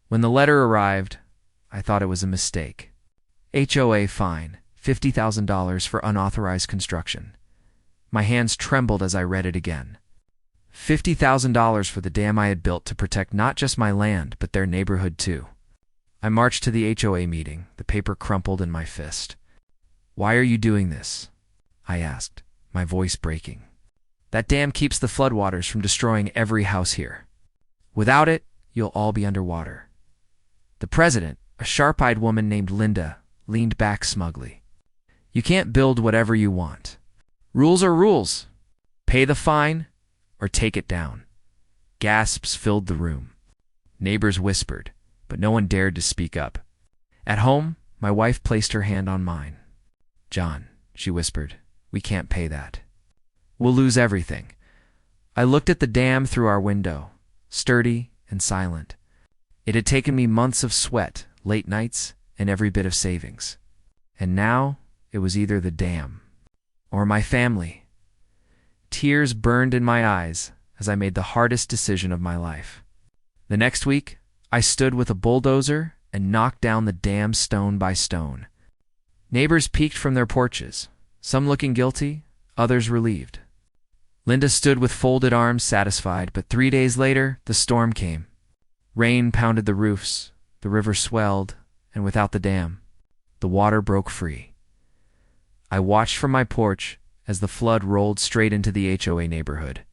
When the letter arrived, I thought it was a mistake. HOA fine, $50,000 for unauthorized construction. My hands trembled as I read it again. $50,000 for the dam I had built to protect not just my land, but their neighborhood too. I marched to the HOA meeting, the paper crumpled in my fist. "Why are you doing this?" I asked, my voice breaking. "That dam keeps the floodwaters from destroying every house here. Without it, you'll all be underwater." The president, a sharp-eyed woman named Linda, leaned back smugly. "You can't build whatever you want. Rules are rules. Pay the fine or take it down." Gasps filled the room. Neighbors whispered, but no one dared to speak up. At home, my wife placed her hand on mine. "John," she whispered, "we can't pay that. We'll lose everything." I looked at the dam through our window, sturdy and silent. It had taken me months of sweat, late nights, and every bit of savings. And now it was either the dam or my family. Tears burned in my eyes as I made the hardest decision of my life. The next week, I stood with a bulldozer and knocked down the dam stone by stone. Neighbors peeked from their porches, some looking guilty, others relieved. Linda stood with folded arms, satisfied, but 3 days later, the storm came. Rain pounded the roofs, the river swelled, and without the dam, the water broke free. I watched from my porch as the flood rolled straight into the HOA neighborhood.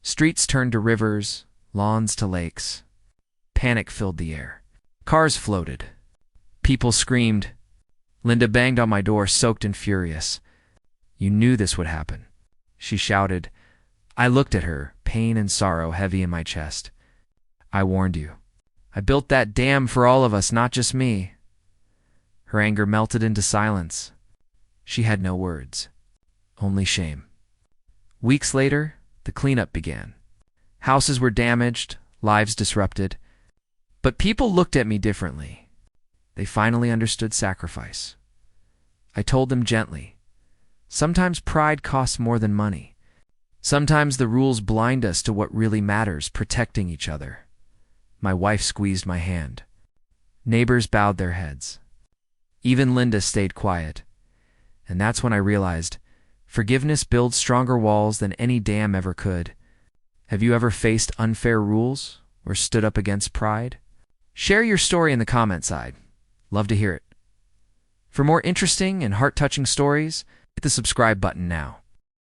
Streets turned to rivers, lawns to lakes. Panic filled the air. Cars floated. People screamed. Linda banged on my door, soaked and furious. "You knew this would happen," she shouted. I looked at her, pain and sorrow heavy in my chest. "I warned you. I built that dam for all of us, not just me." Her anger melted into silence. She had no words, only shame. Weeks later, the cleanup began. Houses were damaged, lives disrupted. But people looked at me differently. They finally understood sacrifice. I told them gently, sometimes pride costs more than money. Sometimes the rules blind us to what really matters, protecting each other. My wife squeezed my hand. Neighbors bowed their heads. Even Linda stayed quiet. And that's when I realized forgiveness builds stronger walls than any dam ever could. Have you ever faced unfair rules or stood up against pride? Share your story in the comment side. Love to hear it. For more interesting and heart-touching stories, hit the subscribe button now.